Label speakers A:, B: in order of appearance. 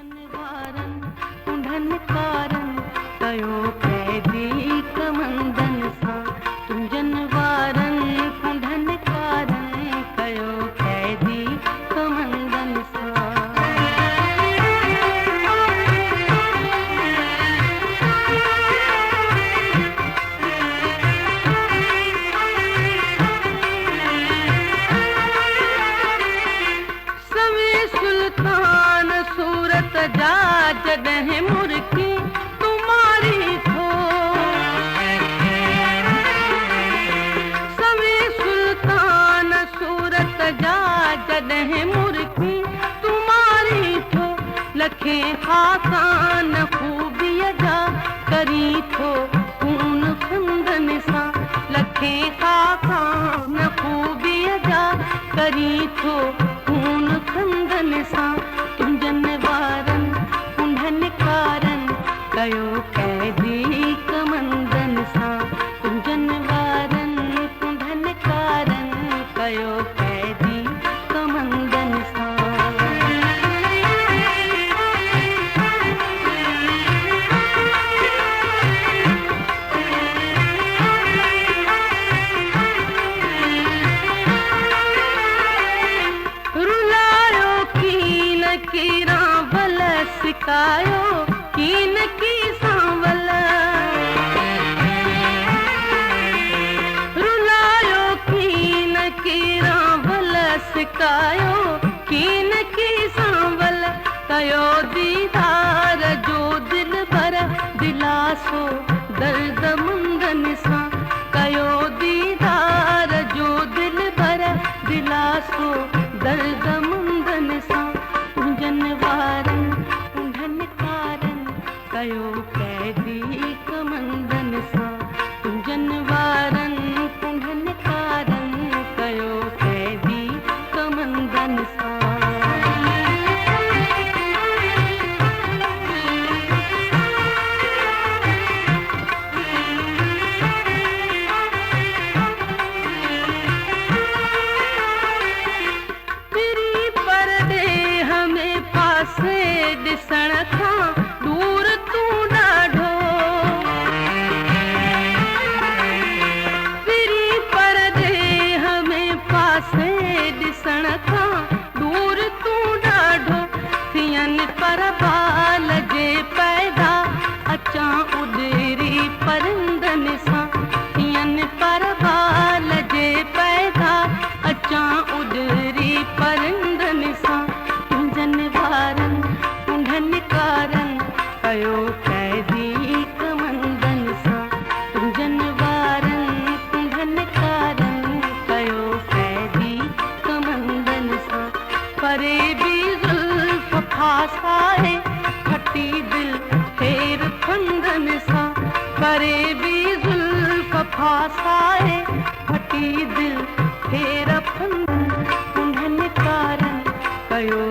A: जनवारन कुंढन कारण कयो कैदी कमंदन सा। तुम जनवारन कुंढन कारण कयो कैदी कमंदन सा। सूरत जा जॾहिं मुर्की तुम्हारी थो, सवे सुल्तान सूरत जा जॾहिं मुर्की तुम्हारी थो। लखे खाकान खूबीअ जा करी थो खून खंदन सां। लखे खाकान खूबीअ जा करी थो खून खंदन सां। तुम जनवारन कुंढन कारण कयो कैदी कमंदन सां। तुम जनवारन कुंढन कारण कयो कैदी कमंदन सां। कीरा भल सिकायो कीन की सांवल, रुलायो कीन कीरा भल सिकायो कीन की सांवल। कयो दीदार जो दिल भर दिलासो दर्द मंदन सां। कयो दीदार जो दिल भर दिलासो दर्द मंदन सां। जनवारन कुंढन कारण कयो कैदी कमंदन सां। तुम जनवारन कुंढन कारण कयो कैदी कमंदन सां। से ॾिसण खां दूर तूं ॾाढो, फिरी परदेह में पासे ॾिसण खां दूर तूं ॾाढो। थियनि पर बाल जे पैदा अचां उॾेरी परिंदन सां। थियनि पर बाल जे पैदा अचां उॾेरी परिंदन सां। जनवारन कुंढन कारण कयो कैदी कमंदन सां। तुम जनवारन कुंढन कारण कयो कैदी कमंदन सां। परे भी जुल्फ फासाए फटी दिल फेर फंदन सां। परे भी जुल्फ फासाए फटी दिल फेर फंदन कुंढन कारण कयो